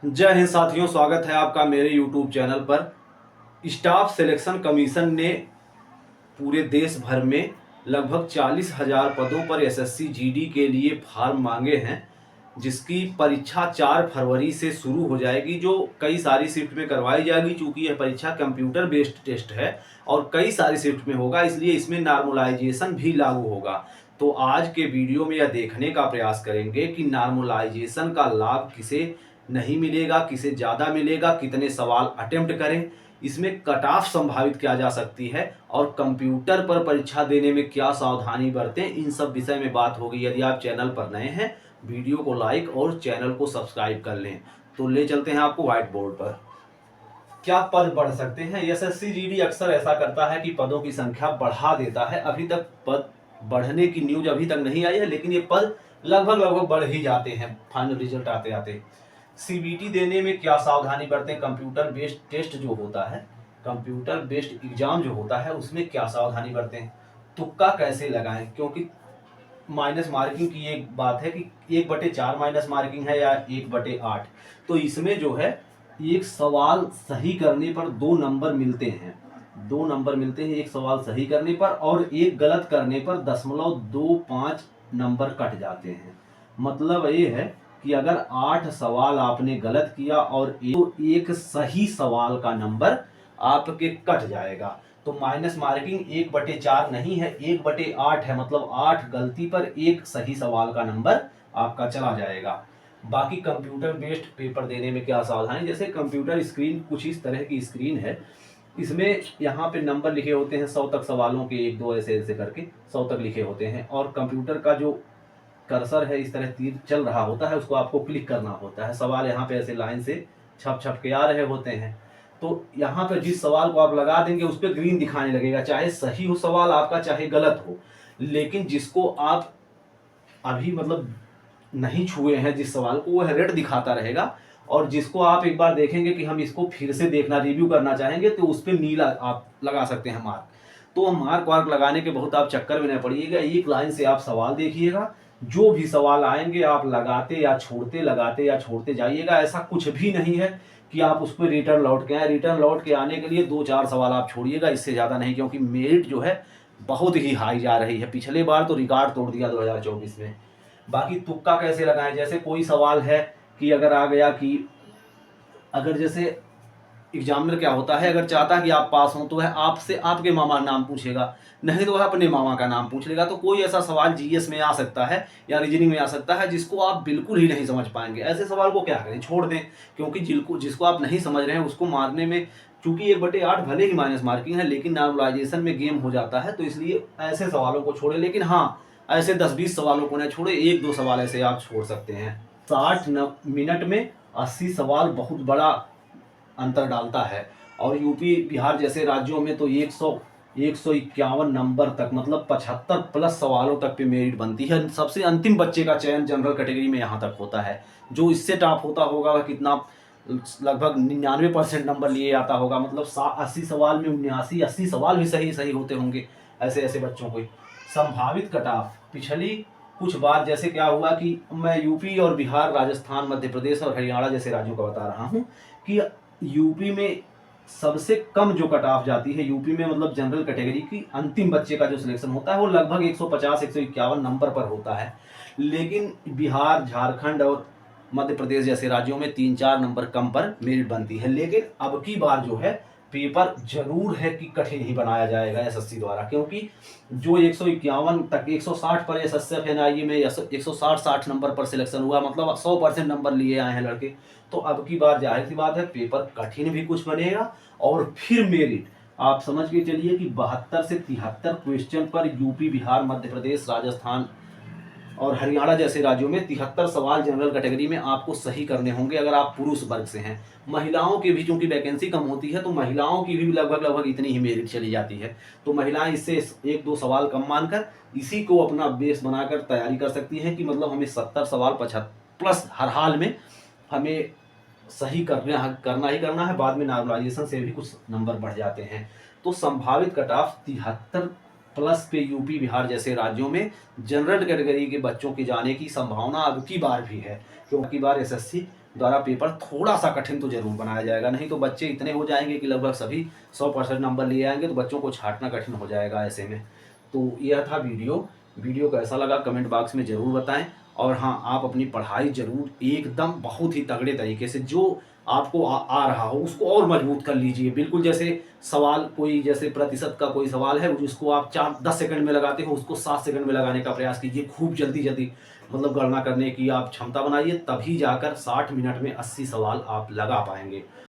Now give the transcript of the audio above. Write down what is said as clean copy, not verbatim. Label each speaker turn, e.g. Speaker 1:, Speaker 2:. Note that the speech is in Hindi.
Speaker 1: जय हिंद साथियों, स्वागत है आपका मेरे YouTube चैनल पर। स्टाफ सिलेक्शन कमीशन ने पूरे देश भर में लगभग 40,000 पदों पर एसएससी जीडी के लिए फॉर्म मांगे हैं, जिसकी परीक्षा 4 फरवरी से शुरू हो जाएगी, जो कई सारी शिफ्ट में करवाई जाएगी। चूंकि यह परीक्षा कंप्यूटर बेस्ड टेस्ट है और कई सारी शिफ्ट में होगा, इसलिए इसमें नॉर्मलाइजेशन भी लागू होगा। तो आज के वीडियो में यह देखने का प्रयास करेंगे कि नॉर्मलाइजेशन का लाभ किसे नहीं मिलेगा, किसे ज़्यादा मिलेगा, कितने सवाल अटेम्प्ट करें, इसमें कट ऑफ संभावित किया जा सकती है और कंप्यूटर पर परीक्षा देने में क्या सावधानी बरतें, इन सब विषय में बात होगी। यदि आप चैनल पर नए हैं, वीडियो को लाइक और चैनल को सब्सक्राइब कर लें। तो ले चलते हैं आपको व्हाइट बोर्ड पर। क्या पद बढ़ सकते हैं? एसएससी जीडी अक्सर ऐसा करता है कि पदों की संख्या बढ़ा देता है। अभी तक पद बढ़ने की न्यूज अभी तक नहीं आई है, लेकिन ये पद लगभग बढ़ ही जाते हैं फाइनल रिजल्ट आते आते। सीबीटी देने में क्या सावधानी बरतें? कंप्यूटर बेस्ड टेस्ट जो होता है, कंप्यूटर बेस्ड एग्जाम जो होता है, उसमें क्या सावधानी बरतें? तुक्का कैसे लगाएं? क्योंकि माइनस मार्किंग की एक बात है कि 1/4 माइनस मार्किंग है या 1/8। तो इसमें जो है, एक सवाल सही करने पर 2 नंबर मिलते हैं। 2 नंबर मिलते हैं एक सवाल सही करने पर, और एक गलत करने पर 0.25 नंबर कट जाते हैं। मतलब ये है कि अगर 8 सवाल आपने गलत किया और एक सही सवाल का नंबर आपके कट जाएगा। तो माइनस मार्किंग 1/4 नहीं है, 1/8 है। मतलब 8 गलती पर एक सही सवाल का नंबर आपका चला जाएगा। बाकी कंप्यूटर बेस्ड पेपर देने में क्या सावधानी? जैसे कंप्यूटर स्क्रीन कुछ इस तरह की स्क्रीन है, इसमें यहाँ पे नंबर लिखे होते हैं 100 तक सवालों के, 1 2 ऐसे ऐसे करके 100 तक लिखे होते हैं, और कंप्यूटर का जो कर्सर है, इस तरह तीर चल रहा होता है, उसको आपको क्लिक करना होता है। सवाल यहाँ पे ऐसे लाइन से छप छप के आ रहे होते हैं। तो यहाँ पे जिस सवाल को आप लगा देंगे उस पर ग्रीन दिखाने लगेगा, चाहे सही हो सवाल आपका चाहे गलत हो। लेकिन जिसको आप अभी मतलब नहीं छुए हैं जिस सवाल को, वह रेड दिखाता रहेगा। और जिसको आप एक बार देखेंगे कि हम इसको फिर से देखना, रिव्यू करना चाहेंगे, तो उस पर नीला आप लगा सकते हैं मार्क। तो मार्क वार्क लगाने के बहुत आप चक्कर में न पड़िएगा। एक लाइन से आप सवाल देखिएगा, जो भी सवाल आएंगे आप लगाते या छोड़ते, लगाते या छोड़ते जाइएगा। ऐसा कुछ भी नहीं है कि आप उस पर रिटर्न लौट के आए। रिटर्न लौट के आने के लिए 2-4 सवाल आप छोड़िएगा, इससे ज़्यादा नहीं, क्योंकि मेरिट जो है बहुत ही हाई जा रही है। पिछले बार तो रिकॉर्ड तोड़ दिया 2024 में। बाकी तुक्का कैसे लगाएं? जैसे कोई सवाल है कि अगर आ गया कि अगर जैसे एग्जामिनर क्या होता है, अगर चाहता है कि आप पास हो तो वह आपसे आपके मामा का नाम पूछेगा, नहीं तो वह अपने मामा का नाम पूछ लेगा। तो कोई ऐसा सवाल जीएस में आ सकता है या रीजनिंग में आ सकता है जिसको आप बिल्कुल ही नहीं समझ पाएंगे। ऐसे सवाल को क्या करें, छोड़ दें। क्योंकि जिसको आप नहीं समझ रहे हैं उसको मारने में, चूंकि 1/8 भले ही माइनस मार्किंग है, लेकिन नॉर्मलाइजेशन में गेम हो जाता है, तो इसलिए ऐसे सवालों को छोड़े। लेकिन हाँ, ऐसे 10-20 सवालों को न छोड़े, 1-2 सवाल ऐसे आप छोड़ सकते हैं। 60 मिनट में 80 सवाल बहुत बड़ा अंतर डालता है। और यूपी बिहार जैसे राज्यों में तो 151 नंबर तक, मतलब 75 प्लस सवालों तक पे मेरिट बनती है। सबसे अंतिम बच्चे का चयन जनरल कैटेगरी में यहाँ तक होता है। जो इससे टॉप होता होगा वह कितना, लगभग 99% नंबर लिए आता होगा। मतलब 80 सवाल में 79-80 सवाल भी सही सही होते होंगे ऐसे ऐसे बच्चों को। संभावित कट ऑफ पिछली कुछ बार जैसे क्या हुआ कि मैं यूपी और बिहार, राजस्थान, मध्य प्रदेश और हरियाणा जैसे राज्यों का बता रहा हूँ कि यूपी में सबसे कम जो कट ऑफ जाती है, यूपी में मतलब जनरल कैटेगरी की अंतिम बच्चे का जो सिलेक्शन होता है वो लगभग 150-151 नंबर पर होता है। लेकिन बिहार, झारखंड और मध्य प्रदेश जैसे राज्यों में 3-4 नंबर कम पर मेरिट बनती है। लेकिन अब की बार जो है, पेपर जरूर है कि कठिन ही बनाया जाएगा एसएससी द्वारा, क्योंकि जो 151 तक 160 पर एसएसएफ एनआईए में 160 नंबर पर सिलेक्शन हुआ, मतलब 100% नंबर लिए आए हैं लड़के। तो अब की बार जाहिर सी बात है पेपर कठिन भी कुछ बनेगा। और फिर मेरिट आप समझ के चलिए कि 72 से 73 क्वेश्चन पर यूपी, बिहार, मध्य प्रदेश, राजस्थान और हरियाणा जैसे राज्यों में 73 सवाल जनरल कैटेगरी में आपको सही करने होंगे अगर आप पुरुष वर्ग से हैं। महिलाओं की भी चूंकि वैकेंसी कम होती है, तो महिलाओं की भी लगभग इतनी ही मेरिट चली जाती है। तो महिलाएं इससे 1-2 सवाल कम मानकर इसी को अपना बेस बनाकर तैयारी कर सकती हैं कि मतलब हमें 70 सवाल 75 प्लस हर हाल में हमें सही करना ही करना है। बाद में नॉर्मलाइजेशन से भी कुछ नंबर बढ़ जाते हैं। तो संभावित कट ऑफ 73 प्लस पे यूपी, बिहार जैसे राज्यों में जनरल कैटेगरी के बच्चों के जाने की संभावना अब की बार भी है, क्योंकि बार एसएससी द्वारा पेपर थोड़ा सा कठिन तो जरूर बनाया जाएगा, नहीं तो बच्चे इतने हो जाएंगे कि लगभग सभी 100% नंबर ले आएंगे, तो बच्चों को छांटना कठिन हो जाएगा ऐसे में। तो यह था वीडियो कैसा लगा कमेंट बॉक्स में ज़रूर बताएं। और हाँ, आप अपनी पढ़ाई ज़रूर एकदम बहुत ही तगड़े तरीके से जो आपको आ रहा हो उसको और मजबूत कर लीजिए। बिल्कुल जैसे सवाल कोई जैसे प्रतिशत का कोई सवाल है जिसको आप 4-10 सेकंड में लगाते हो, उसको 7 सेकंड में लगाने का प्रयास कीजिए। खूब जल्दी-जल्दी मतलब गणना करने की आप क्षमता बनाइए, तभी जाकर 60 मिनट में 80 सवाल आप लगा पाएँगे।